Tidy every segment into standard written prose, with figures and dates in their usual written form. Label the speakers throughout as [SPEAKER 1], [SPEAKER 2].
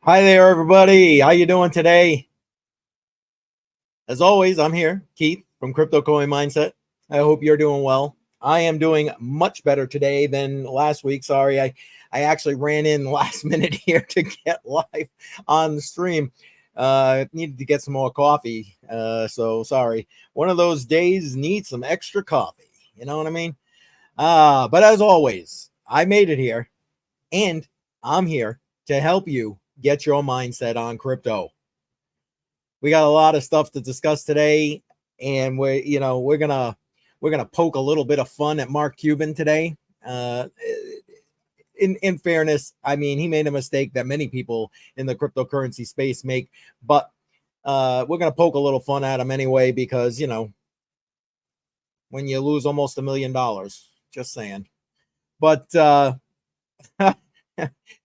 [SPEAKER 1] Hi there, everybody. How you doing today? As always, I'm here, Keith from Crypto Coin Mindset. I hope you're doing well. I am doing much better today than last week. Sorry, I actually ran in last minute here to get live on the stream. Needed to get some more coffee. So sorry. One of those days needs some extra coffee. You know what I mean? But as always, I made it here, and I'm here to help you get your mindset on crypto. We got a lot of stuff to discuss today, and we're gonna poke a little bit of fun at Mark Cuban today. In fairness, I mean, he made a mistake that many people in the cryptocurrency space make, but we're gonna poke a little fun at him anyway, because when you lose almost $1 million, just saying. But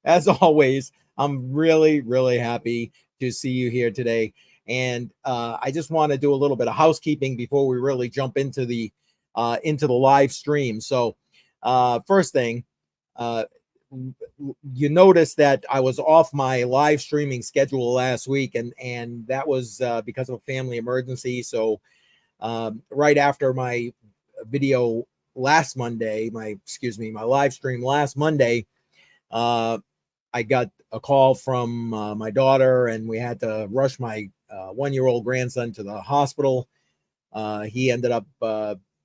[SPEAKER 1] as always, I'm really, really happy to see you here today. And I just want to do a little bit of housekeeping before we really jump into the live stream. So first thing, you notice that I was off my live streaming schedule last week, and that was because of a family emergency. So right after my video last Monday, my live stream last Monday, I got a call from my daughter, and we had to rush my 1-year-old grandson to the hospital. He ended up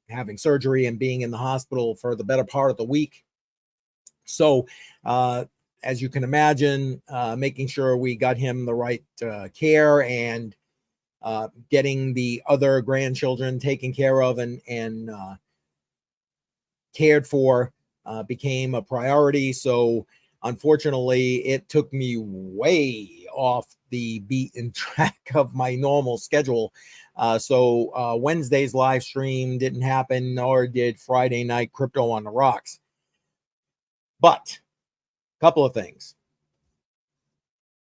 [SPEAKER 1] having surgery and being in the hospital for the better part of the week. So, as you can imagine, making sure we got him the right care, and getting the other grandchildren taken care of and cared for became a priority. So unfortunately, it took me way off the beaten track of my normal schedule. So Wednesday's live stream didn't happen, nor did Friday night Crypto on the Rocks. But a couple of things.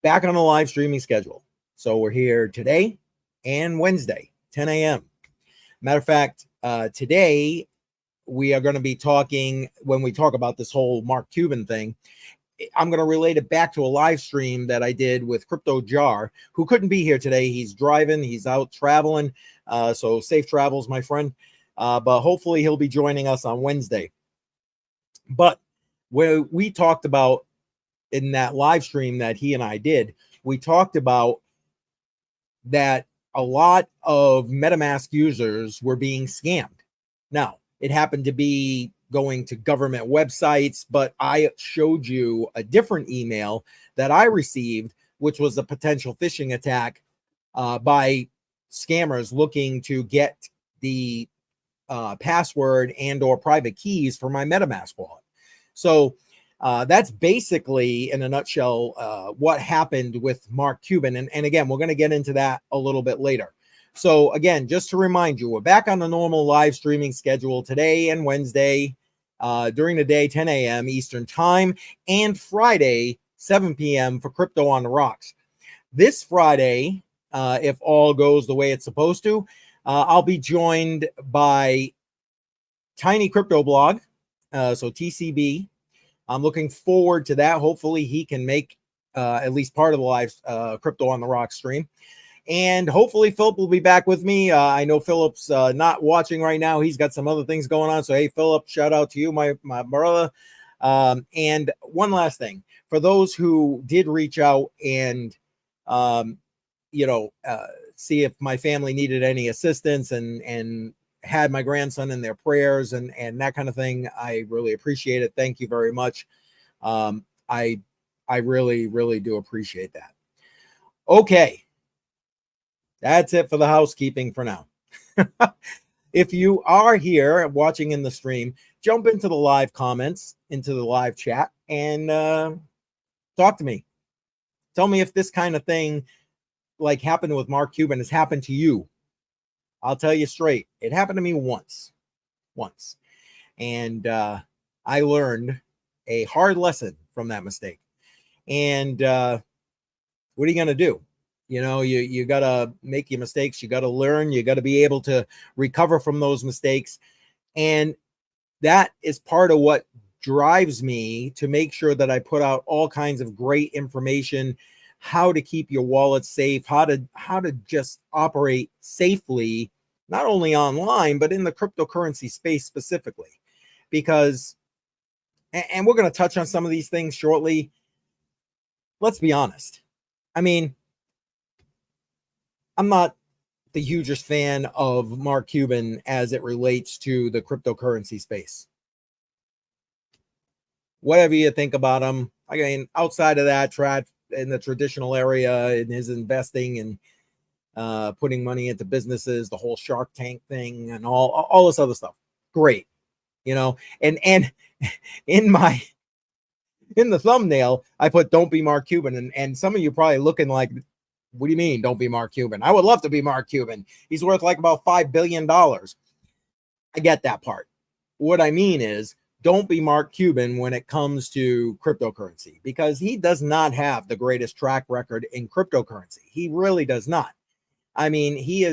[SPEAKER 1] Back on the live streaming schedule. So we're here today and Wednesday, 10 a.m. Matter of fact, today we are going to be talking, when we talk about this whole Mark Cuban thing, I'm going to relate it back to a live stream that I did with Crypto Jar, who couldn't be here today. He's driving, he's out traveling. So safe travels, my friend. But hopefully he'll be joining us on Wednesday. But where we talked about in that live stream that he and I did, we talked about that a lot of MetaMask users were being scammed. Now, it happened to be going to government websites, but I showed you a different email that I received, which was a potential phishing attack by scammers looking to get the password and or private keys for my MetaMask wallet. So that's basically, in a nutshell, what happened with Mark Cuban. And again, we're going to get into that a little bit later. So again, just to remind you, we're back on the normal live streaming schedule today and Wednesday during the day, 10 a.m. Eastern time, and Friday, 7 p.m. for Crypto on the Rocks. This Friday, if all goes the way it's supposed to, I'll be joined by Tiny Crypto Blog, so TCB. I'm looking forward to that. Hopefully he can make at least part of the live Crypto on the Rocks stream. And hopefully Philip will be back with me. I know Philip's not watching right now. He's got some other things going on. So, hey, Philip, shout out to you, my brother. And one last thing. For those who did reach out and, see if my family needed any assistance and had my grandson in their prayers and that kind of thing, I really appreciate it. Thank you very much. I really, really do appreciate that. Okay. That's it for the housekeeping for now. If you are here watching in the stream, jump into the live comments, into the live chat, and talk to me. Tell me if this kind of thing, like happened with Mark Cuban, has happened to you. I'll tell you straight. It happened to me once. And I learned a hard lesson from that mistake. And what are you going to do? You got to make your mistakes. You got to learn. You got to be able to recover from those mistakes. And that is part of what drives me to make sure that I put out all kinds of great information how to keep your wallet safe, how to just operate safely, not only online, but in the cryptocurrency space specifically. Because, and we're going to touch on some of these things shortly. Let's be honest. I mean, I'm not the hugest fan of Mark Cuban as it relates to the cryptocurrency space. Whatever you think about him, I mean, outside of that, in the traditional area, in his investing and putting money into businesses, the whole Shark Tank thing, and all this other stuff, great, And in the thumbnail, I put "Don't be Mark Cuban," and some of you probably looking like, what do you mean, don't be Mark Cuban? I would love to be Mark Cuban. He's worth like about $5 billion. I get that part. What I mean is, don't be Mark Cuban when it comes to cryptocurrency, because he does not have the greatest track record in cryptocurrency. He really does not. I mean, he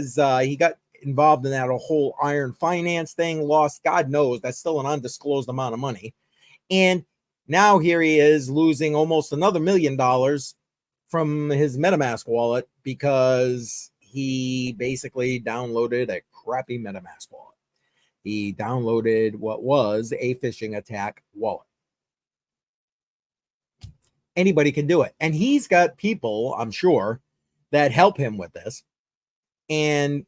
[SPEAKER 1] got involved in that whole iron finance thing, lost, God knows, that's still an undisclosed amount of money. And now here he is losing almost another $1 million from his MetaMask wallet because he basically downloaded a crappy MetaMask wallet. He downloaded what was a phishing attack wallet. Anybody can do it. And he's got people, I'm sure, that help him with this. And,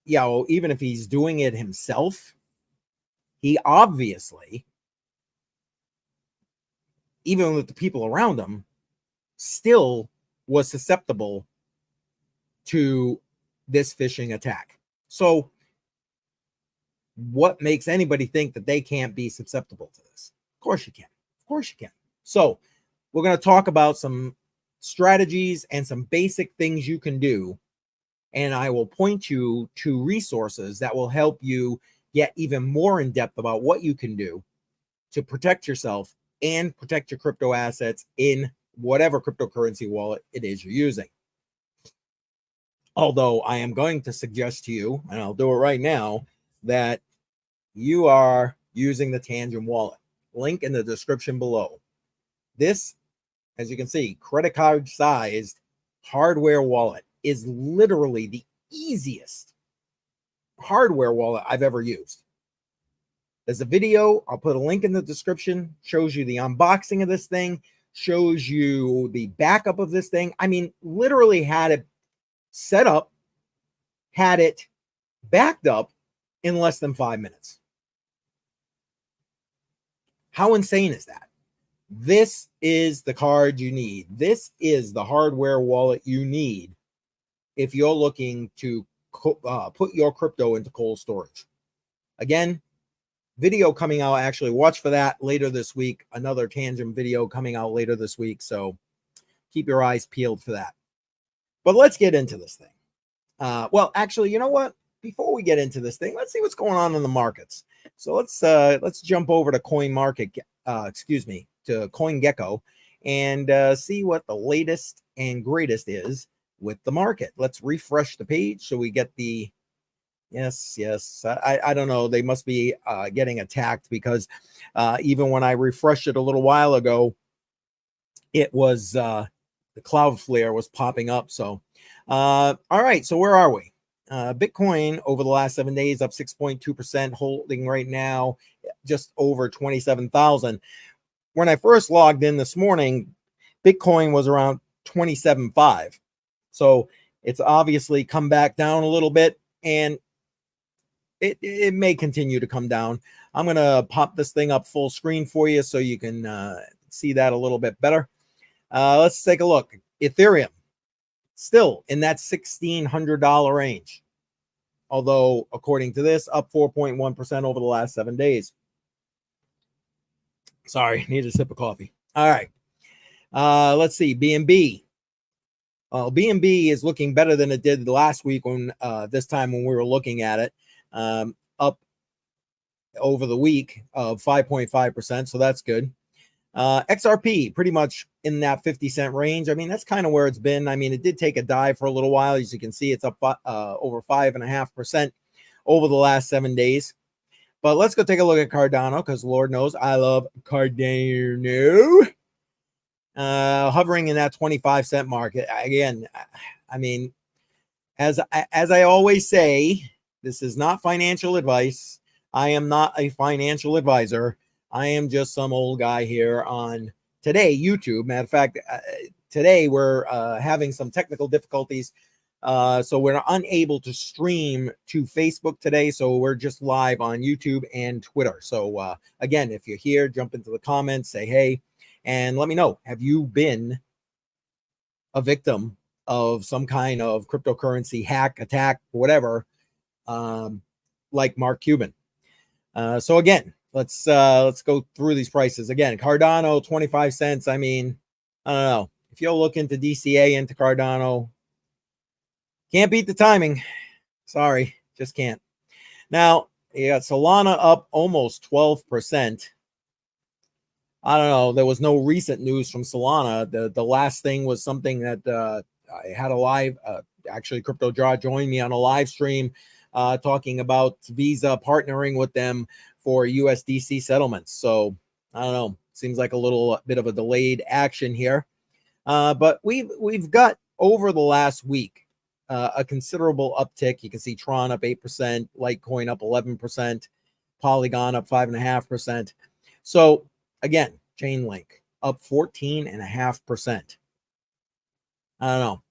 [SPEAKER 1] even if he's doing it himself, he obviously, even with the people around him, still was susceptible to this phishing attack. So what makes anybody think that they can't be susceptible to this? Of course you can. Of course you can. So we're going to talk about some strategies and some basic things you can do. And I will point you to resources that will help you get even more in depth about what you can do to protect yourself and protect your crypto assets in whatever cryptocurrency wallet it is you're using. Although I am going to suggest to you, and I'll do it right now, that you are using the Tangent wallet. Link in the description below. This, as you can see, credit card sized hardware wallet is literally the easiest hardware wallet I've ever used. There's a video, I'll put a link in the description, shows you the unboxing of this thing, shows you the backup of this thing. I mean, literally had it set up, had it backed up in less than 5 minutes. How insane is that? This is the card you need. This is the hardware wallet you need if you're looking to put your crypto into cold storage. Again, video coming out, actually watch for that later this week. Another Tangent video coming out later this week. So keep your eyes peeled for that. But let's get into this thing. Well, actually, you know what? Before we get into this thing, let's see what's going on in the markets. So let's jump over to to CoinGecko and see what the latest and greatest is with the market. Let's refresh the page so we get the yes. I don't know. They must be getting attacked because even when I refreshed it a little while ago, it was the Cloudflare was popping up. So all right, so where are we? Bitcoin over the last 7 days up 6.2%, holding right now just over 27,000. When I first logged in this morning, Bitcoin was around 27.5. So it's obviously come back down a little bit, and it may continue to come down. I'm going to pop this thing up full screen for you so you can see that a little bit better. Let's take a look. Ethereum, still in that $1,600 range. Although, according to this, up 4.1% over the last 7 days. Sorry, need a sip of coffee. All right. Let's see. BNB. BNB is looking better than it did last week when this time when we were looking at it. Up over the week of 5.5%. So that's good. XRP pretty much in that 50-cent range. I mean, that's kind of where it's been. I mean, it did take a dive for a little while. As you can see, it's up over 5.5% over the last 7 days. But let's go take a look at Cardano, because Lord knows I love Cardano. hovering in that 25-cent market. Again, I mean, as I always say, this is not financial advice. I am not a financial advisor. I am just some old guy here on today YouTube. Matter of fact, today we're having some technical difficulties. So we're unable to stream to Facebook today. So we're just live on YouTube and Twitter. So again, if you're here, jump into the comments, say hey, and let me know. Have you been a victim of some kind of cryptocurrency hack, attack, whatever, like Mark Cuban? So again, let's go through these prices again. Cardano, 25 cents. I mean, I don't know. If you'll look into DCA, into Cardano, can't beat the timing. Sorry, just can't. Now, you got Solana up almost 12%. I don't know. There was no recent news from Solana. The last thing was something that I had a live, actually, Crypto Jar joined me on a live stream talking about Visa partnering with them for USDC settlements. So I don't know. Seems like a little bit of a delayed action here. But we've got over the last week a considerable uptick. You can see Tron up 8%, Litecoin up 11%, Polygon up 5.5%. So again, Chainlink up 14.5%. I don't know.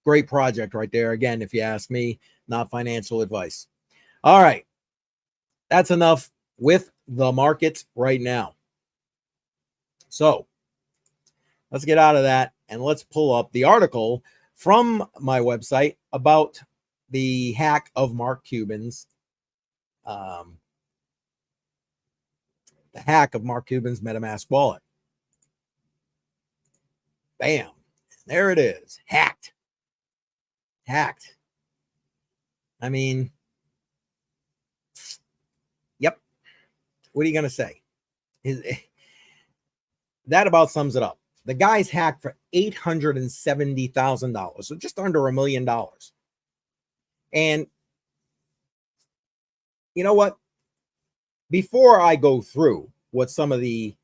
[SPEAKER 1] Great project right there. Again, if you ask me, not financial advice. All right. That's enough with the markets right now. So let's get out of that and let's pull up the article from my website about the hack of Mark Cuban's, the hack of Mark Cuban's MetaMask wallet. Bam. There it is. Hacked. Hacked. I mean, yep. What are you going to say? That about sums it up. The guy's hacked for $870,000, so just under $1 million. And you know what? Before I go through what some of the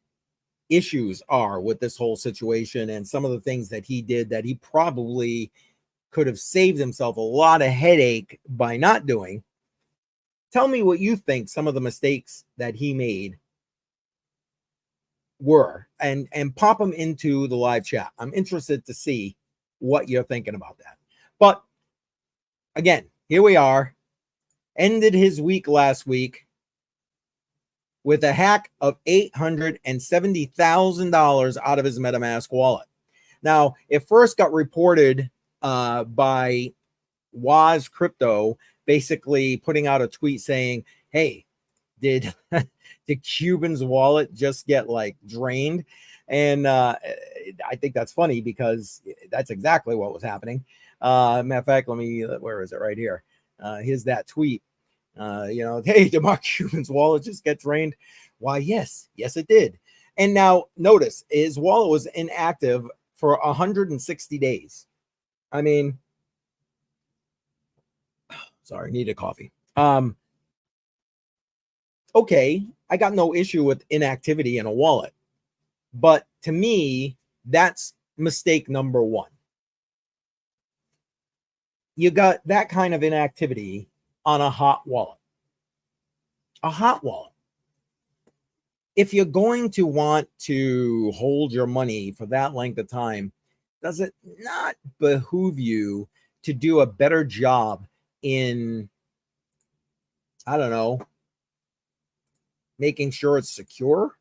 [SPEAKER 1] issues are with this whole situation and some of the things that he did that he probably could have saved himself a lot of headache by not doing, tell me what you think some of the mistakes that he made were, and pop them into the live chat. I'm interested to see what you're thinking about that. But again, here we are. Ended his week last week with a hack of $870,000 out of his MetaMask wallet. Now, it first got reported by Waz Crypto, basically putting out a tweet saying, hey, did Cuban's wallet just get like drained? And I think that's funny because that's exactly what was happening. Matter of fact, where is it? Right here. Here's that tweet. Hey, did Mark Cuban's wallet just get drained? Why, yes, it did. And now notice his wallet was inactive for 160 days. I mean, sorry, need a coffee. Okay, I got no issue with inactivity in a wallet, but to me, that's mistake number one. You got that kind of inactivity on a hot wallet. A hot wallet. If you're going to want to hold your money for that length of time, does it not behoove you to do a better job in, I don't know, making sure it's secure,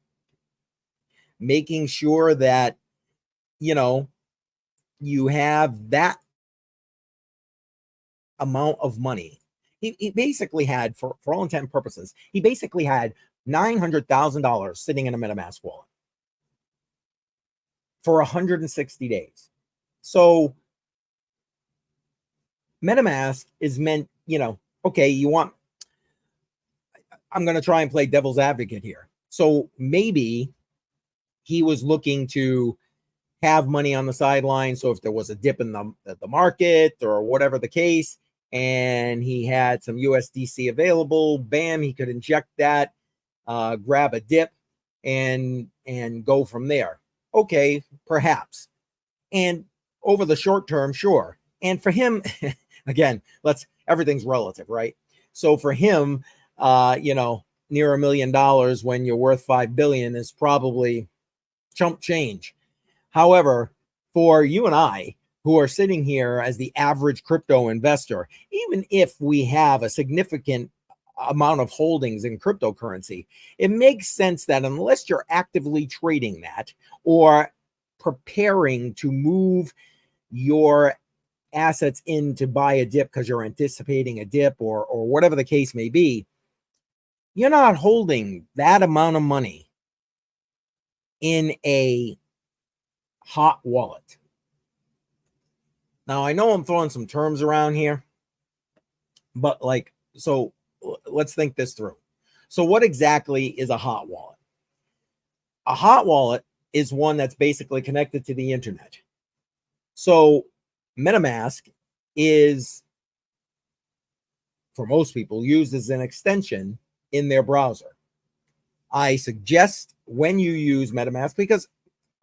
[SPEAKER 1] making sure that, you have that amount of money. He basically had, for all intent and purposes, he basically had $900,000 sitting in a MetaMask wallet for 160 days. So MetaMask is meant, okay, I'm going to try and play devil's advocate here. So maybe he was looking to have money on the sideline. So if there was a dip in the market or whatever the case, and he had some USDC available, bam, he could inject that, grab a dip and go from there. Okay, perhaps. And over the short term, sure. And for him, again, everything's relative, right? So for him, near $1 million when you're worth 5 billion is probably chump change. However, for you and I, who are sitting here as the average crypto investor, even if we have a significant amount of holdings in cryptocurrency, it makes sense that unless you're actively trading that or preparing to move your assets in to buy a dip because you're anticipating a dip or whatever the case may be, you're not holding that amount of money in a hot wallet. Now, I know I'm throwing some terms around here, but so let's think this through. So what exactly is a hot wallet? A hot wallet is one that's basically connected to the internet. So MetaMask is, for most people, used as an extension in their browser. I suggest when you use MetaMask, because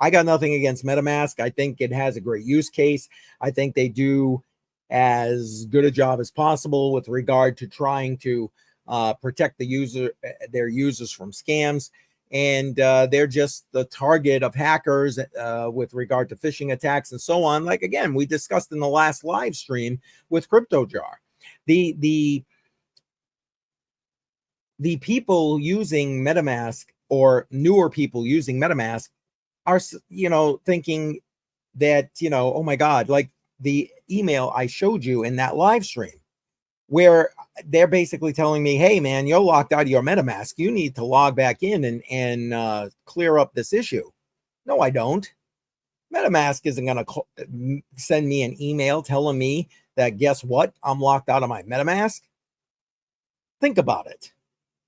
[SPEAKER 1] I got nothing against MetaMask. I think it has a great use case. I think they do as good a job as possible with regard to trying to protect their users from scams. And they're just the target of hackers with regard to phishing attacks and so on. Like, again, we discussed in the last live stream with CryptoJar. The people using MetaMask, or newer people using MetaMask, are, thinking that, oh my God, like the email I showed you in that live stream, where they're basically telling me, hey man, you're locked out of your MetaMask. You need to log back in and clear up this issue. No, I don't. MetaMask isn't going to send me an email telling me that, guess what? I'm locked out of my MetaMask. Think about it.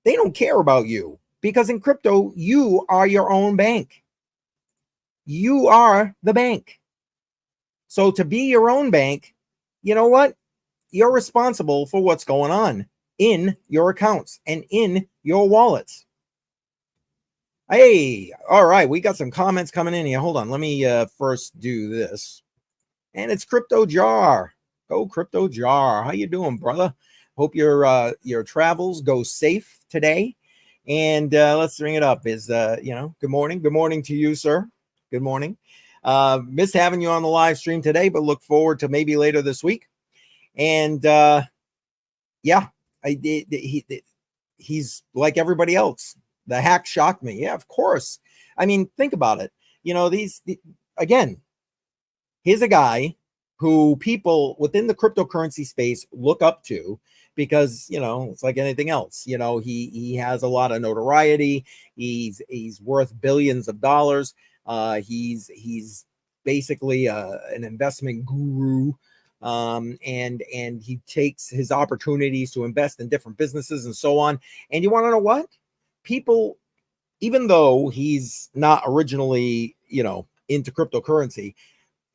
[SPEAKER 1] They don't care about you, because in crypto, you are your own bank. You are the bank. So to be your own bank, you know what? You're responsible for what's going on in your accounts and in your wallets. Hey, all right, we got some comments coming in here. Hold on, let me first do this. And it's CryptoJar. Go CryptoJar. How you doing, brother? Hope your travels go safe today. And let's bring it up. Good morning. Good morning to you, sir. Good morning. Miss having you on the live stream today, but look forward to maybe later this week. And he's like everybody else. The hack shocked me. Yeah, of course. I mean, think about it. Again, here's a guy who people within the cryptocurrency space look up to, because it's like anything else. He has a lot of notoriety. He's worth billions of dollars. He's basically an investment guru. And he takes his opportunities to invest in different businesses and so on. And you want to know what? People, even though he's not originally, into cryptocurrency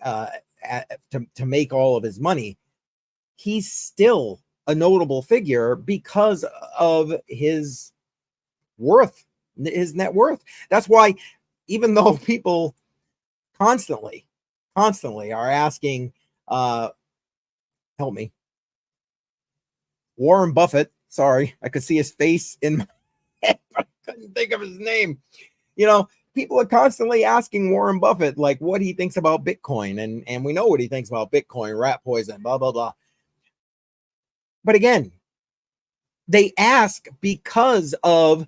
[SPEAKER 1] to make all of his money, he's still a notable figure because of his worth, his net worth. That's why, even though people constantly are asking, help me, Warren Buffett. Sorry, I could see his face in my head, but I couldn't think of his name. People are constantly asking Warren Buffett, like, what he thinks about Bitcoin. And we know what he thinks about Bitcoin, rat poison, blah, blah, blah. But again, they ask because of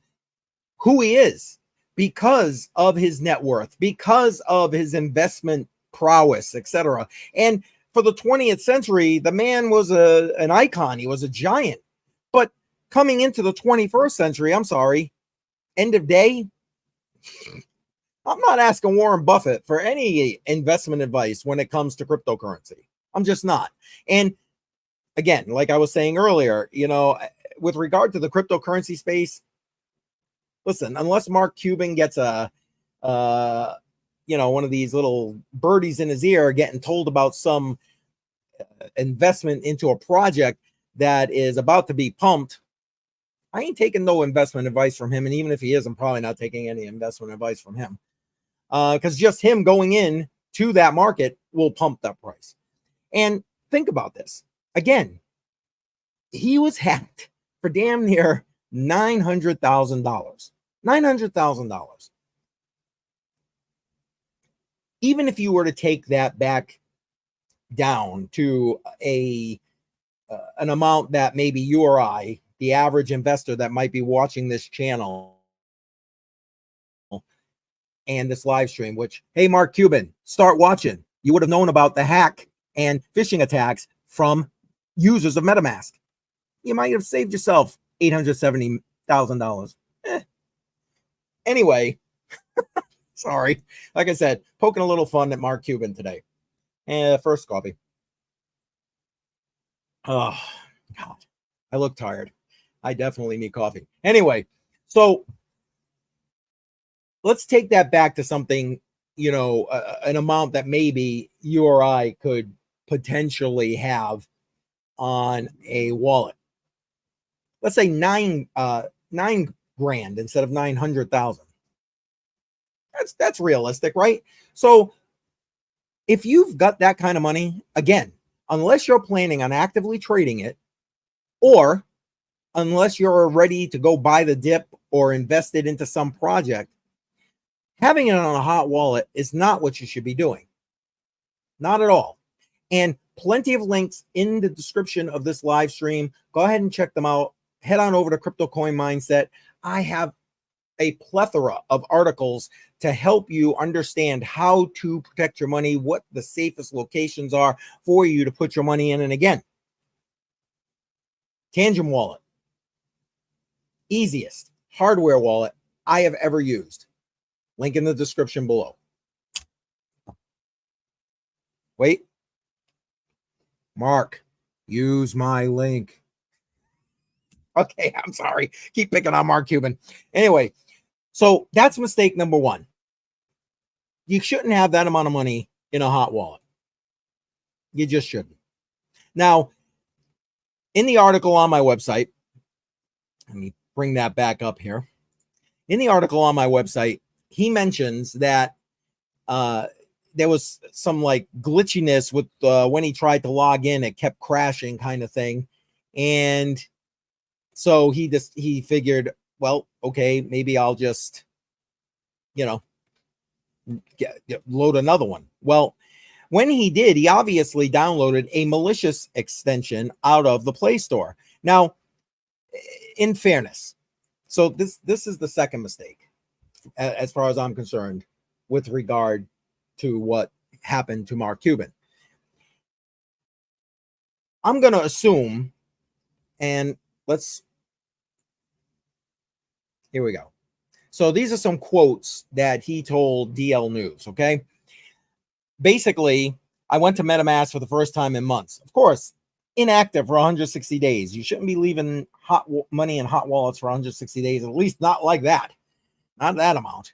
[SPEAKER 1] who he is, because of his net worth, because of his investment prowess, etc. And for the 20th century, the man was an icon. He was a giant. But coming into the 21st century, I'm sorry, end of day, I'm not asking Warren Buffett for any investment advice when it comes to cryptocurrency. I'm just not. And again, like I was saying earlier, with regard to the cryptocurrency space, listen, unless Mark Cuban gets one of these little birdies in his ear getting told about some investment into a project that is about to be pumped, I ain't taking no investment advice from him. And even if he is, I'm probably not taking any investment advice from him. because just him going in to that market will pump that price. And think about this again. He was hacked for damn near $900,000. $900,000. Even if you were to take that back down to an amount that maybe you or I, the average investor that might be watching this channel and this live stream, which, hey, Mark Cuban, start watching. You would have known about the hack and phishing attacks from users of MetaMask. You might have saved yourself $870,000. Anyway, sorry. Like I said, poking a little fun at Mark Cuban today. First coffee. Oh, God. I look tired. I definitely need coffee. Anyway, so let's take that back to something, an amount that maybe you or I could potentially have on a wallet. Let's say $9 grand instead of 900,000. That's realistic, right? So if you've got that kind of money, again, unless you're planning on actively trading it, or unless you're ready to go buy the dip or invest it into some project, having it on a hot wallet is not what you should be doing. Not at all. And plenty of links in the description of this live stream. Go ahead and check them out. Head on over to Crypto Coin Mindset. I have a plethora of articles to help you understand how to protect your money, what the safest locations are for you to put your money in. And again, Tangent Wallet, easiest hardware wallet I have ever used. Link in the description below. Wait. Mark, use my link. Okay, I'm sorry. Keep picking on Mark Cuban. Anyway, so that's mistake number one. You shouldn't have that amount of money in a hot wallet. You just shouldn't. Now, in the article on my website, let me bring that back up here. In the article on my website, he mentions that there was some like glitchiness with when he tried to log in, it kept crashing kind of thing. And so he figured, well, okay, maybe I'll just, load another one. Well, when he did, he obviously downloaded a malicious extension out of the Play Store. Now, in fairness, so this is the second mistake, as far as I'm concerned, with regard to what happened to Mark Cuban. I'm going to assume, and here we go. So these are some quotes that he told DL News, okay? Basically, I went to MetaMask for the first time in months. Of course, inactive for 160 days. You shouldn't be leaving hot money in hot wallets for 160 days, at least not like that. Not that amount.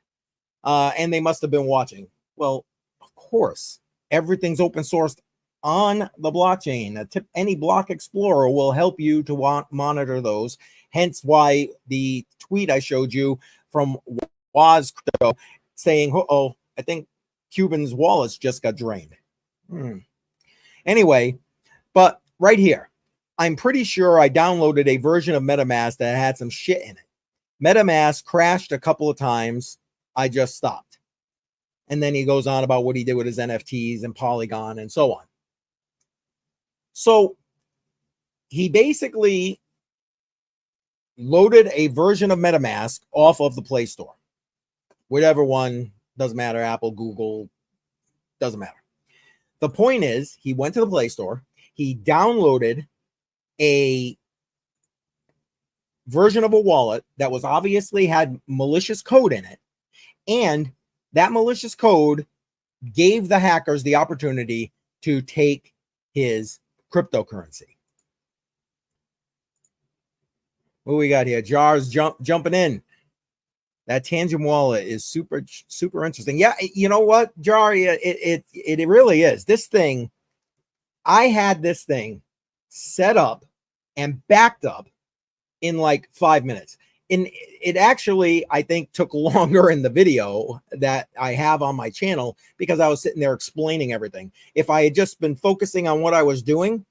[SPEAKER 1] And they must have been watching. Well, of course, everything's open sourced on the blockchain. Any block explorer will help you to monitor those. Hence why the tweet I showed you from Waz Crypto saying, oh, I think Cuban's wallets just got drained. Anyway, but right here, I'm pretty sure I downloaded a version of MetaMask that had some shit in it. MetaMask crashed a couple of times. I just stopped. And then he goes on about what he did with his NFTs and Polygon and so on. So he basically loaded a version of MetaMask off of the Play Store. Whatever one, doesn't matter, Apple, Google, doesn't matter. The point is, he went to the Play Store, he downloaded a version of a wallet that was obviously had malicious code in it, and that malicious code gave the hackers the opportunity to take his cryptocurrency. What we got here? Jars jumping in. That Tangent wallet is super interesting. Yeah, you know what, Jar? It really is. This thing, I had this thing set up and backed up in like 5 minutes. And it actually, I think, took longer in the video that I have on my channel because I was sitting there explaining everything. If I had just been focusing on what I was doing,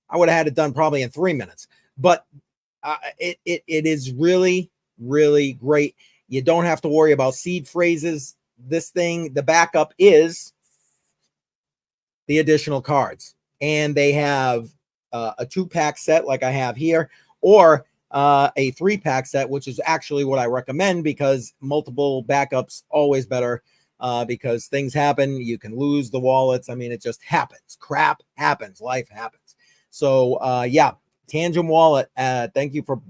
[SPEAKER 1] I would have had it done probably in 3 minutes. But it is really, really great. You don't have to worry about seed phrases. This thing, the backup is the additional cards. And they have a 2-pack set like I have here, or a 3-pack set, which is actually what I recommend because multiple backups always better because things happen. You can lose the wallets. I mean, it just happens. Crap happens. Life happens. So yeah, Tangent Wallet. Thank you for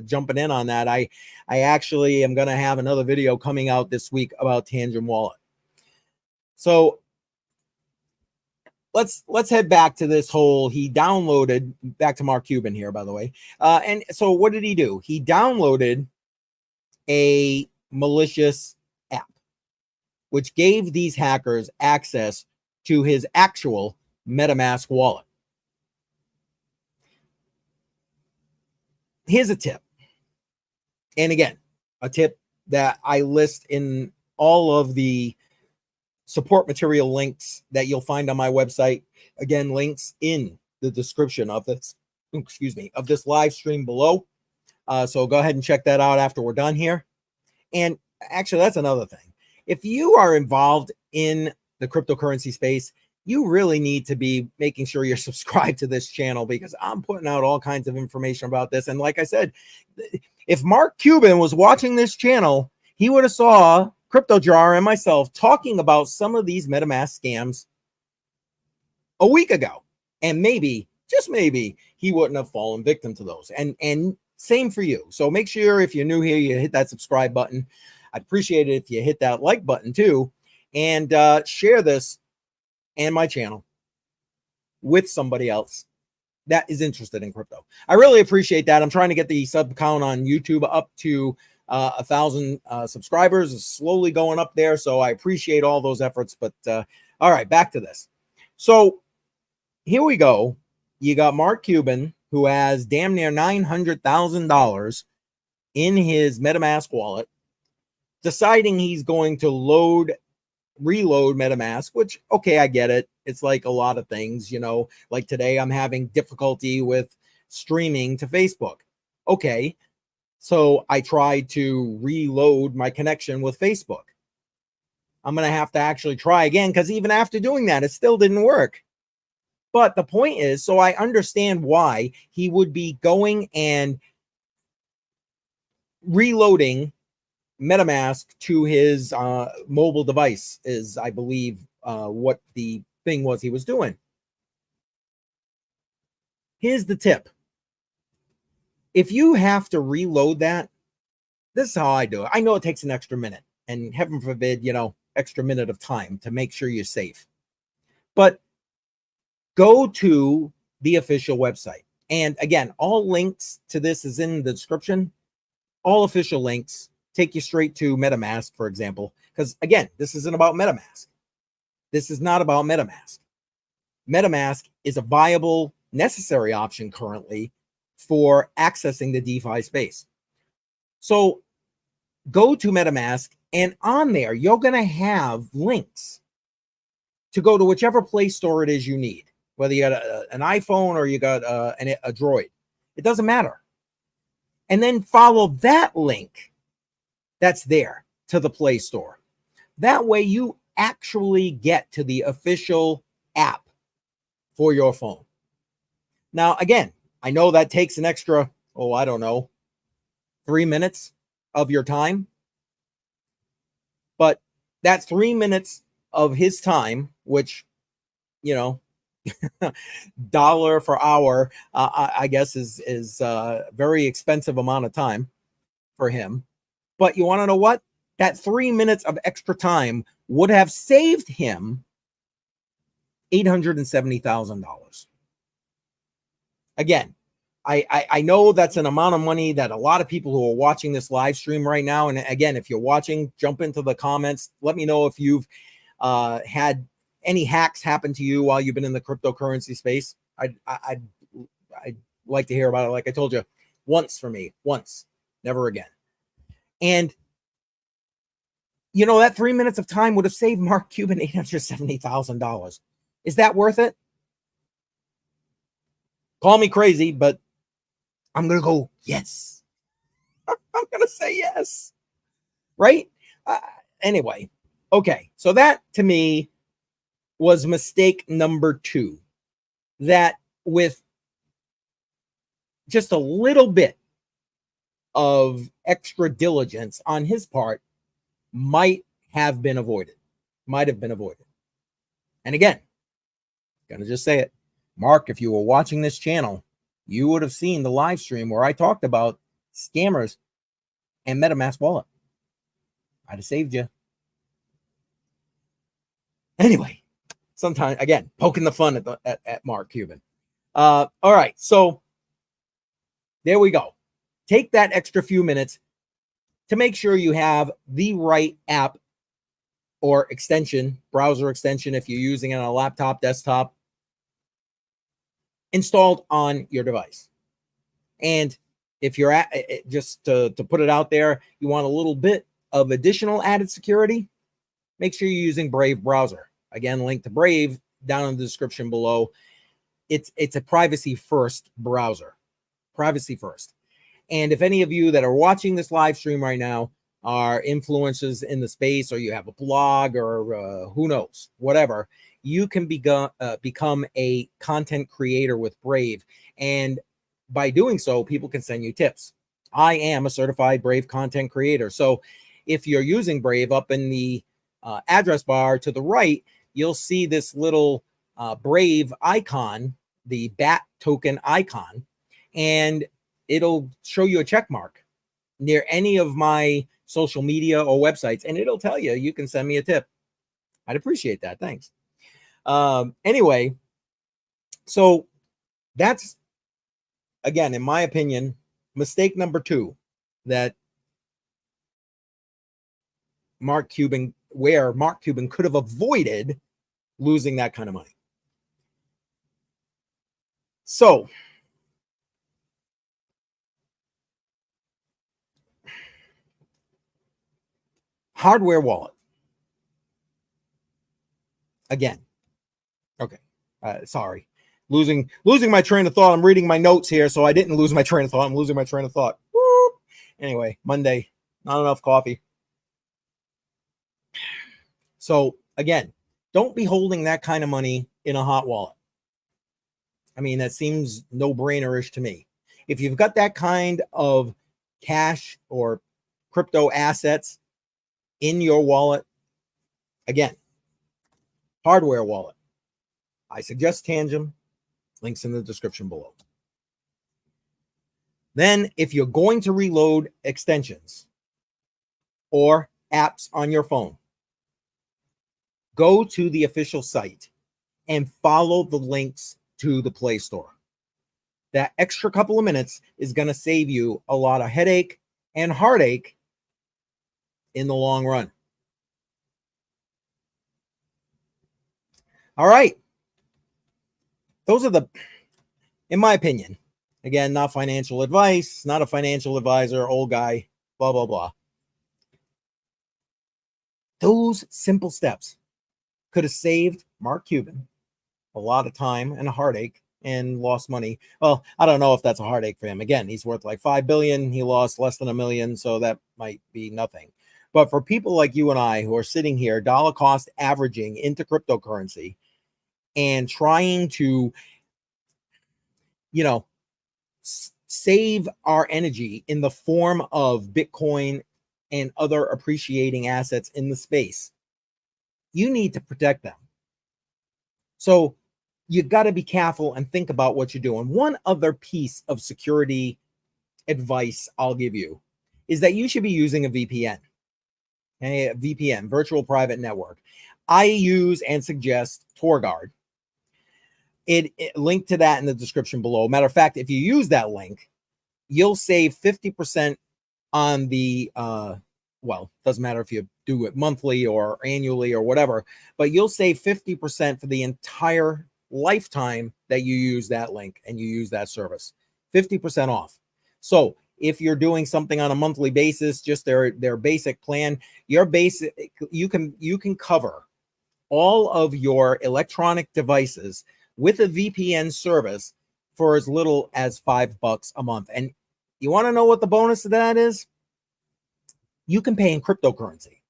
[SPEAKER 1] jumping in on that. I actually am going to have another video coming out this week about Tangent Wallet. So let's head back to this whole, he downloaded, back to Mark Cuban here, by the way. And so what did he do? He downloaded a malicious app, which gave these hackers access to his actual MetaMask wallet. Here's a tip. And again, a tip that I list in all of the support material links that you'll find on my website. Again, links in the description of this, of this live stream below. So go ahead and check that out after we're done here. And actually, that's another thing. If you are involved in the cryptocurrency space, you really need to be making sure you're subscribed to this channel because I'm putting out all kinds of information about this. And like I said, if Mark Cuban was watching this channel, he would have saw Crypto Jar and myself talking about some of these MetaMask scams a week ago. And maybe, just maybe, he wouldn't have fallen victim to those. And same for you. So make sure if you're new here, you hit that subscribe button. I'd appreciate it if you hit that like button too. And share this and my channel with somebody else that is interested in crypto. I really appreciate that. I'm trying to get the sub count on YouTube up to 1,000 subscribers. Is slowly going up there, so I appreciate all those efforts. But all right, back to this. So here we go. You got Mark Cuban, who has damn near $900,000 in his MetaMask wallet, deciding he's going to reload MetaMask, which, okay, I get it. It's like a lot of things, you know, like today I'm having difficulty with streaming to Facebook. Okay. So I tried to reload my connection with Facebook. I'm going to have to actually try again because even after doing that, it still didn't work. But the point is, so I understand why he would be going and reloading MetaMask to his mobile device is, I believe, what the thing was he was doing. Here's the tip. If you have to reload that, this is how I do it. I know it takes an extra minute, and heaven forbid, you know, extra minute of time to make sure you're safe. But go to the official website. And again, all links to this is in the description. All official links take you straight to MetaMask, for example, because again, this isn't about MetaMask. This is not about MetaMask. MetaMask is a viable, necessary option currently for accessing the DeFi space. So go to MetaMask, and on there, you're going to have links to go to whichever Play Store it is you need, whether you got an iPhone or you got a Droid. It doesn't matter. And then follow that link that's there to the Play Store. That way you actually get to the official app for your phone. Now, again, I know that takes an extra, I don't know, 3 minutes of your time. But that's 3 minutes of his time, which, you know, dollar for hour, I guess is a very expensive amount of time for him. But you want to know what? That 3 minutes of extra time would have saved him $870,000. Again, I know that's an amount of money that a lot of people who are watching this live stream right now, and again, if you're watching, jump into the comments. Let me know if you've had any hacks happen to you while you've been in the cryptocurrency space. I'd like to hear about it. Like I told you, once for me, once. Never again. And, you know, that 3 minutes of time would have saved Mark Cuban $870,000. Is that worth it? Call me crazy, but I'm going to go, yes. I'm going to say yes. Right? Anyway, okay. So that to me was mistake number 2. That with just a little bit of extra diligence on his part might have been avoided. And again, gonna just say it. Mark, if you were watching this channel, you would have seen the live stream where I talked about scammers and MetaMask wallet. I'd have saved you. Anyway, sometimes, again, poking the fun at Mark Cuban. All right, so there we go. Take that extra few minutes to make sure you have the right app or extension, browser extension, if you're using it on a laptop, desktop, installed on your device. And if you're just to put it out there, you want a little bit of additional added security, make sure you're using Brave browser. Again, link to Brave down in the description below. It's a privacy first browser. Privacy first. And if any of you that are watching this live stream right now are influencers in the space, or you have a blog, or who knows, whatever, you can become a content creator with Brave. And by doing so, people can send you tips. I am a certified Brave content creator. So if you're using Brave, up in the address bar to the right, you'll see this little Brave icon, the bat token icon, and it'll show you a check mark near any of my social media or websites, and it'll tell you, you can send me a tip. I'd appreciate that. Thanks. Anyway, so that's, again, in my opinion, mistake number 2 that Mark Cuban could have avoided losing that kind of money. So hardware wallet. Again. Okay. Sorry. Losing my train of thought. I'm reading my notes here, so I didn't lose my train of thought. I'm losing my train of thought. Woo! Anyway, Monday, not enough coffee. So again, don't be holding that kind of money in a hot wallet. I mean, that seems no-brainer-ish to me. If you've got that kind of cash or crypto assets in your wallet, again, hardware wallet. I suggest Tangem. Links in the description below. Then, if you're going to reload extensions or apps on your phone, go to the official site and follow the links to the Play Store. That extra couple of minutes is going to save you a lot of headache and heartache in the long run. All right. Those are in my opinion, again, not financial advice, not a financial advisor, old guy, blah, blah, blah. Those simple steps could have saved Mark Cuban a lot of time and a heartache and lost money. Well, I don't know if that's a heartache for him. Again, he's worth like $5 billion. He lost less than $1 million. So that might be nothing. But for people like you and I who are sitting here, dollar cost averaging into cryptocurrency and trying to, save our energy in the form of Bitcoin and other appreciating assets in the space, you need to protect them. So you got to be careful and think about what you're doing. One other piece of security advice I'll give you is that you should be using a VPN. A VPN, virtual private network. I use and suggest Torguard. It link to that in the description below. Matter of fact, if you use that link, you'll save 50% on the, doesn't matter if you do it monthly or annually or whatever, but you'll save 50% for the entire lifetime that you use that link and you use that service. 50% off. So if you're doing something on a monthly basis, just their basic plan, you can cover all of your electronic devices with a VPN service for as little as $5 a month. And you want to know what the bonus of that is? You can pay in cryptocurrency.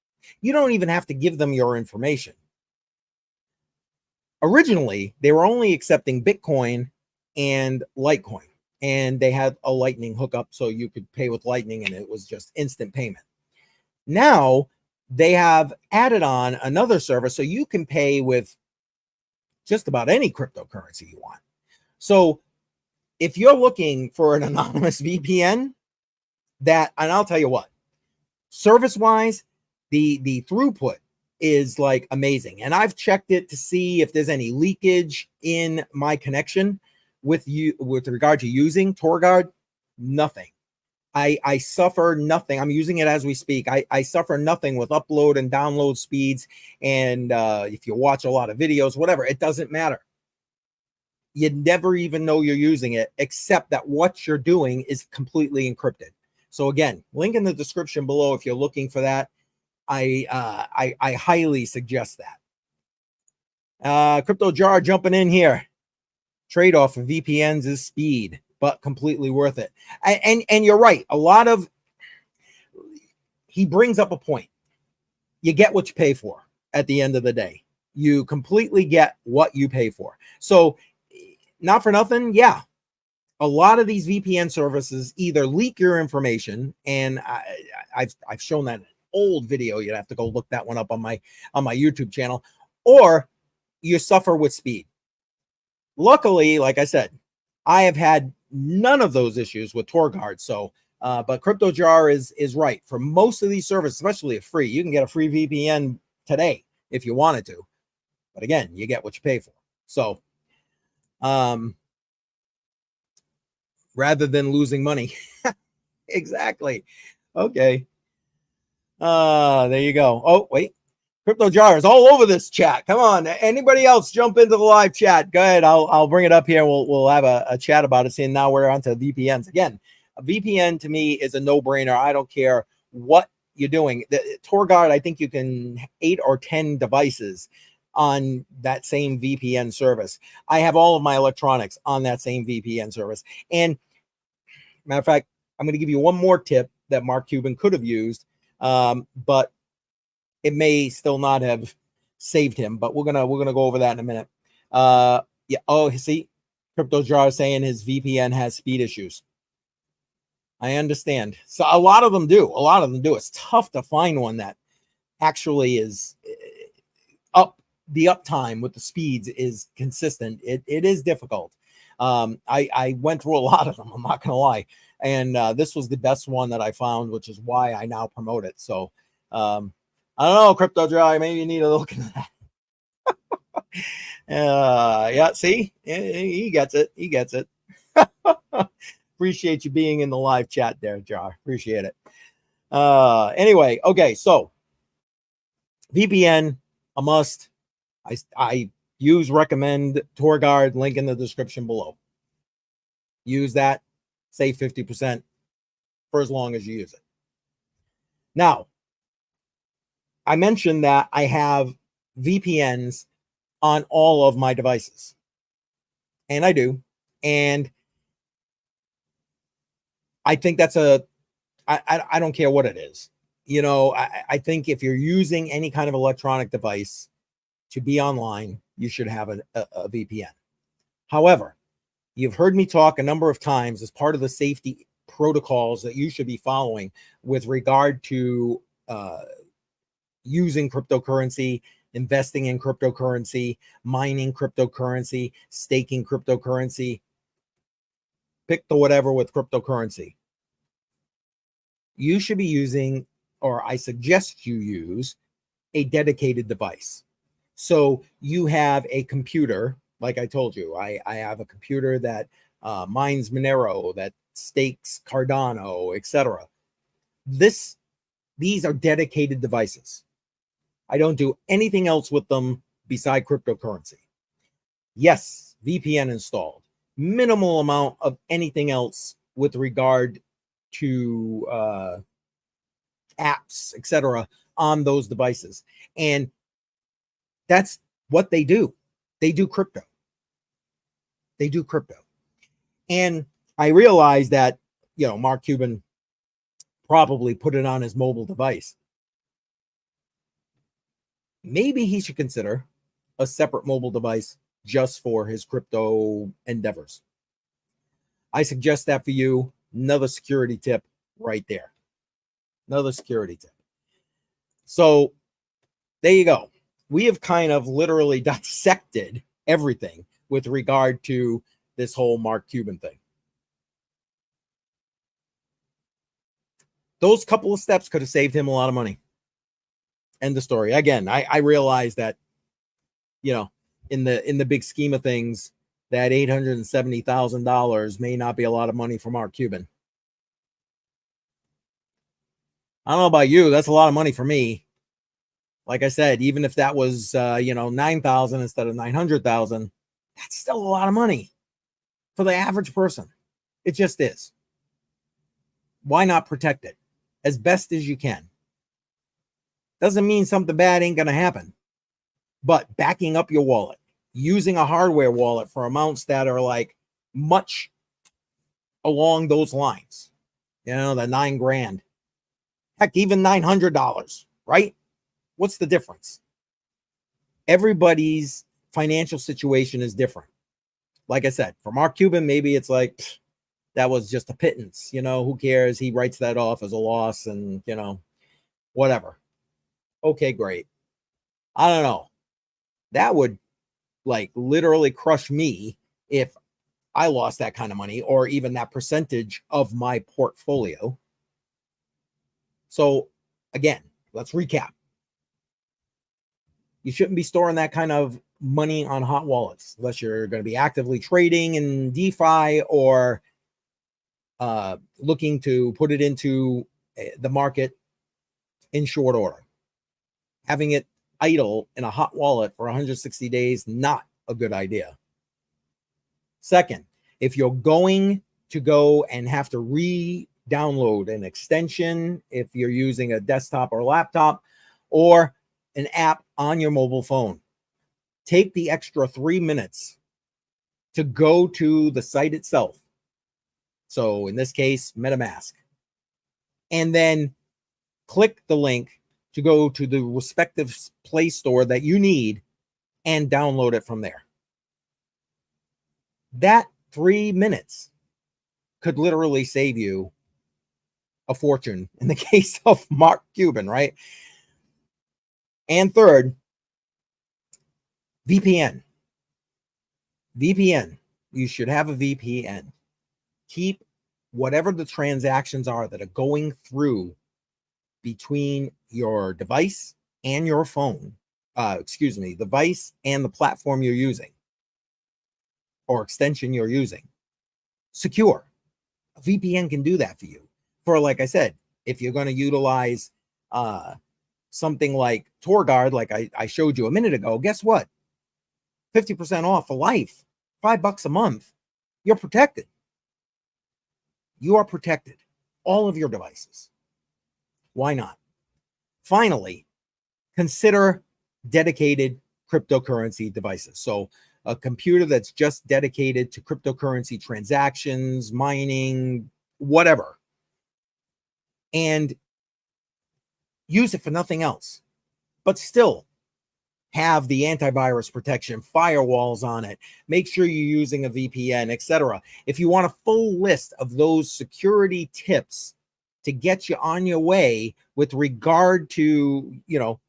[SPEAKER 1] You don't even have to give them your information. Originally, they were only accepting Bitcoin and Litecoin, and they had a Lightning hookup, so you could pay with Lightning, and it was just instant payment. Now, they have added on another service, so you can pay with just about any cryptocurrency you want. So if you're looking for an anonymous VPN, and I'll tell you what, service-wise, the throughput is like amazing. And I've checked it to see if there's any leakage in my connection with regard to using Torguard. Nothing. I suffer nothing. I'm using it as we speak. I suffer nothing with upload and download speeds. And if you watch a lot of videos, whatever, it doesn't matter. You never even know you're using it, except that what you're doing is completely encrypted. So again, link in the description below if you're looking for that. I highly suggest that. Crypto Jar jumping in here. Trade-off of VPNs is speed, but completely worth it. And you're right. He brings up a point. You get what you pay for at the end of the day. You completely get what you pay for. So not for nothing, yeah. A lot of these VPN services either leak your information, and I've shown that in an old video. You'd have to go look that one up on my YouTube channel, or you suffer with speed. Luckily, like I said, I have had none of those issues with Torguard. So, but CryptoJar is right. For most of these services, especially if free, you can get a free VPN today if you wanted to. But again, you get what you pay for. So, rather than losing money. Exactly. Okay. There you go. Oh, wait. Crypto Jar is all over this chat. Come on. Anybody else jump into the live chat? Go ahead. I'll bring it up here. We'll have a chat about it. Seeing now we're onto VPNs. Again, a VPN to me is a no-brainer. I don't care what you're doing. The Torguard, I think you can 8 or 10 devices on that same VPN service. I have all of my electronics on that same VPN service. And matter of fact, I'm going to give you one more tip that Mark Cuban could have used, but it may still not have saved him. But we're gonna go over that in a minute. Yeah. Oh, see, Crypto Jar is saying his VPN has speed issues. I understand. So a lot of them do. A lot of them do. It's tough to find one that actually is up. The uptime with the speeds is consistent. It is difficult. I went through a lot of them. I'm not gonna lie. And this was the best one that I found, which is why I now promote it. So I don't know, Crypto Dry, maybe you need to look at that. Yeah, see, he gets it. He gets it. Appreciate you being in the live chat there, Jar. Appreciate it. Anyway, okay, so VPN, a must. I recommend Torguard, link in the description below. Use that, save 50% for as long as you use it. Now, I mentioned that I have VPNs on all of my devices, and I do. And I think that's I don't care what it is. You know, I think if you're using any kind of electronic device to be online, you should have a VPN. However, you've heard me talk a number of times as part of the safety protocols that you should be following with regard to using cryptocurrency, investing in cryptocurrency, mining cryptocurrency, staking cryptocurrency, pick the whatever with cryptocurrency. You should be using, or I suggest you use, a dedicated device. So you have a computer, like I told you, I have a computer that mines Monero, that stakes Cardano, etc. These are dedicated devices. I don't do anything else with them beside cryptocurrency. Yes, VPN installed. Minimal amount of anything else with regard to apps, etc., on those devices. And that's what they do. They do crypto. They do crypto. And I realized that, Mark Cuban probably put it on his mobile device. Maybe he should consider a separate mobile device just for his crypto endeavors. I suggest that for you. Another security tip right there. Another security tip. So there you go. We have kind of literally dissected everything with regard to this whole Mark Cuban thing. Those couple of steps could have saved him a lot of money. End the story. Again, I realize that, in the big scheme of things, that $870,000 may not be a lot of money for Mark Cuban. I don't know about you. That's a lot of money for me. Like I said, even if that was, 9,000 instead of 900,000, that's still a lot of money for the average person. It just is. Why not protect it as best as you can? Doesn't mean something bad ain't going to happen, but backing up your wallet, using a hardware wallet for amounts that are like much along those lines, the $9,000, heck, even $900, right? What's the difference? Everybody's financial situation is different. Like I said, for Mark Cuban, maybe it's like, that was just a pittance, who cares? He writes that off as a loss and, whatever. Okay, great. I don't know. That would like literally crush me if I lost that kind of money or even that percentage of my portfolio. So again, let's recap. You shouldn't be storing that kind of money on hot wallets unless you're going to be actively trading in DeFi or looking to put it into the market in short order. Having it idle in a hot wallet for 160 days, not a good idea. Second, if you're going to go and have to re-download an extension, if you're using a desktop or laptop or an app on your mobile phone, take the extra 3 minutes to go to the site itself. So in this case, MetaMask, and then click the link to go to the respective Play Store that you need and download it from there. That 3 minutes could literally save you a fortune in the case of Mark Cuban, right? And third, VPN. VPN. You should have a VPN. Keep whatever the transactions are that are going through between your device and your phone, device and the platform you're using or extension you're using, secure. A VPN can do that for you. For, like I said, if you're going to utilize something like Torguard, like I showed you a minute ago, guess what? 50% off for life, $5 a month. You're protected. You are protected. All of your devices. Why not? Finally, consider dedicated cryptocurrency devices. So a computer that's just dedicated to cryptocurrency transactions, mining, whatever. And use it for nothing else. But still have the antivirus protection, firewalls on it. Make sure you're using a VPN, etc. If you want a full list of those security tips to get you on your way with regard to,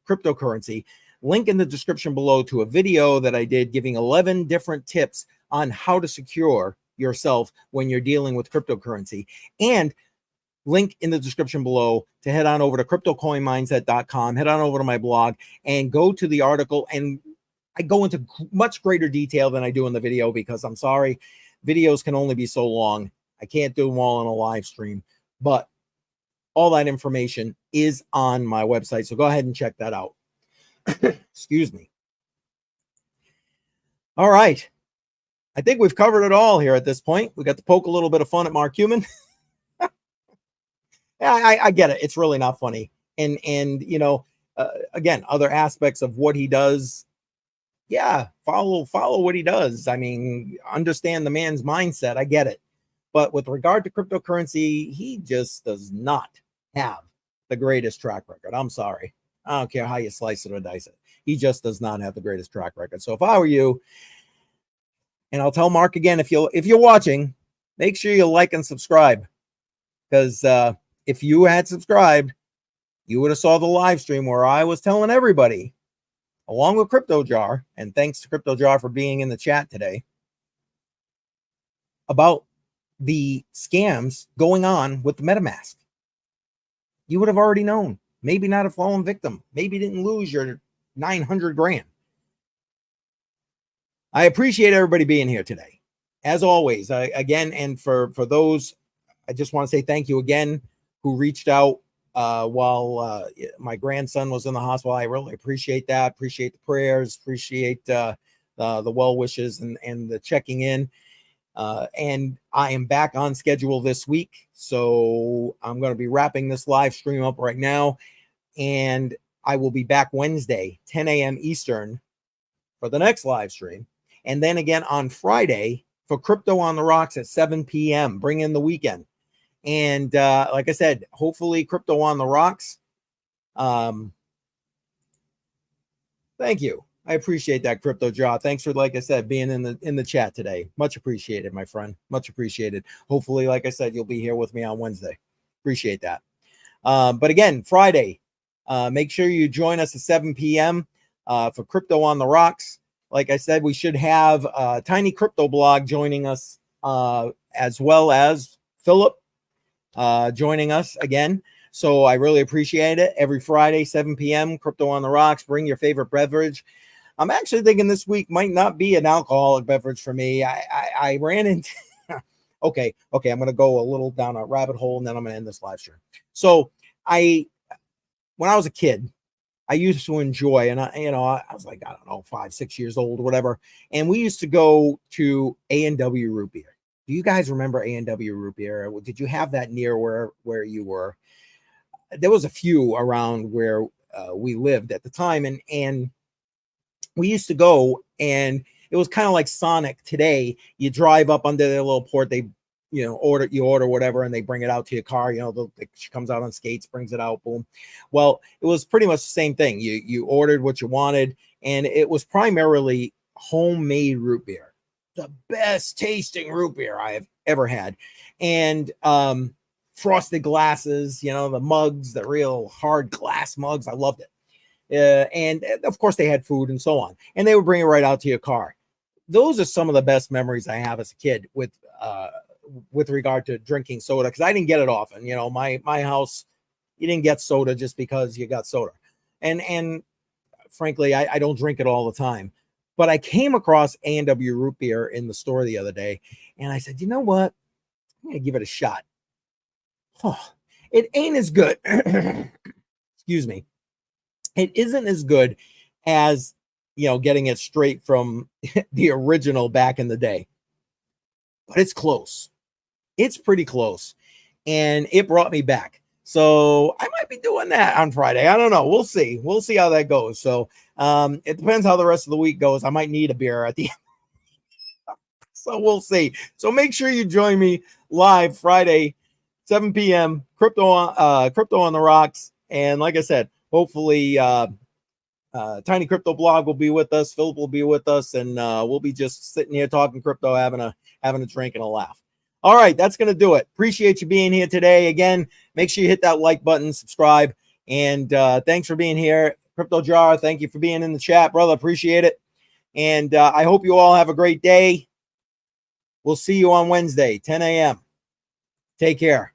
[SPEAKER 1] cryptocurrency, link in the description below to a video that I did giving 11 different tips on how to secure yourself when you're dealing with cryptocurrency. And link in the description below to head on over to cryptocoinmindset.com, head on over to my blog and go to the article. And I go into much greater detail than I do in the video because I'm sorry, videos can only be so long. I can't do them all on a live stream, but all that information is on my website. So go ahead and check that out. Excuse me. All right. I think we've covered it all here at this point. We got to poke a little bit of fun at Mark Cuban. I get it. It's really not funny. And again, other aspects of what he does. Yeah, follow what he does. I mean, understand the man's mindset. I get it. But with regard to cryptocurrency, he just does not have the greatest track record. I'm sorry. I don't care how you slice it or dice it. He just does not have the greatest track record. So if I were you, and I'll tell Mark again, if you're watching, make sure you like and subscribe. Because if you had subscribed, you would have saw the live stream where I was telling everybody, along with Crypto Jar, and thanks to Crypto Jar for being in the chat today, about the scams going on with the MetaMask. You would have already known. Maybe not have fallen victim. Maybe didn't lose your 900 grand. I appreciate everybody being here today. As always, again, and for those, I just want to say thank you again who reached out while my grandson was in the hospital. I really appreciate that. Appreciate the prayers. Appreciate the well wishes and the checking in. And I am back on schedule this week. So I'm going to be wrapping this live stream up right now. And I will be back Wednesday, 10 a.m. Eastern for the next live stream. And then again on Friday for Crypto on the Rocks at 7 p.m. Bring in the weekend. And like I said, hopefully Crypto on the Rocks. Thank you. I appreciate that, Crypto Jaw. Thanks for, like I said, being in the chat today. Much appreciated, my friend. Much appreciated. Hopefully, like I said, you'll be here with me on Wednesday. Appreciate that. But again, Friday, make sure you join us at 7 p.m. For Crypto on the Rocks. Like I said, we should have Tiny Crypto Blog joining us, as well as Philip joining us again. So I really appreciate it. Every Friday, 7 p.m., Crypto on the Rocks. Bring your favorite beverage. I'm actually thinking this week might not be an alcoholic beverage for me. I ran into okay, I'm going to go a little down a rabbit hole, and then I'm going to end this live stream. So when I was a kid, I used to enjoy, and I was like, I don't know, 5-6 years old or whatever, and we used to go to A&W Root Beer. Do you guys remember A&W Root Beer? Did you have that near where you were? There was a few around where we lived at the time, and we used to go, and it was kind of like Sonic today. You drive up under their little port, they order whatever, and they bring it out to your car. She comes out on skates, brings it out, boom. Well, it was pretty much the same thing. You ordered what you wanted, and it was primarily homemade root beer, the best tasting root beer I have ever had. And frosted glasses, the mugs, the real hard glass mugs. I loved it. And of course they had food and so on, and they would bring it right out to your car. Those are some of the best memories I have as a kid with regard to drinking soda, because I didn't get it often. My house, you didn't get soda just because you got soda, and frankly, I don't drink it all the time. But I came across A&W Root Beer in the store the other day, and I said, you know what? I'm gonna give it a shot. Oh, it ain't as good. Excuse me. It isn't as good as, getting it straight from the original back in the day, but it's close. It's pretty close, and it brought me back. So I might be doing that on Friday. I don't know. We'll see. We'll see how that goes. So it depends how the rest of the week goes. I might need a beer at the end. So we'll see. So make sure you join me live Friday, 7 p.m. Crypto on the Rocks. And like I said, hopefully Tiny Crypto Blog will be with us. Philip will be with us, and we'll be just sitting here talking crypto, having a drink and a laugh. All right, that's going to do it. Appreciate you being here today. Again, make sure you hit that like button, subscribe, and thanks for being here. Crypto Jar, thank you for being in the chat, brother. Appreciate it. And I hope you all have a great day. We'll see you on Wednesday, 10 a.m. Take care.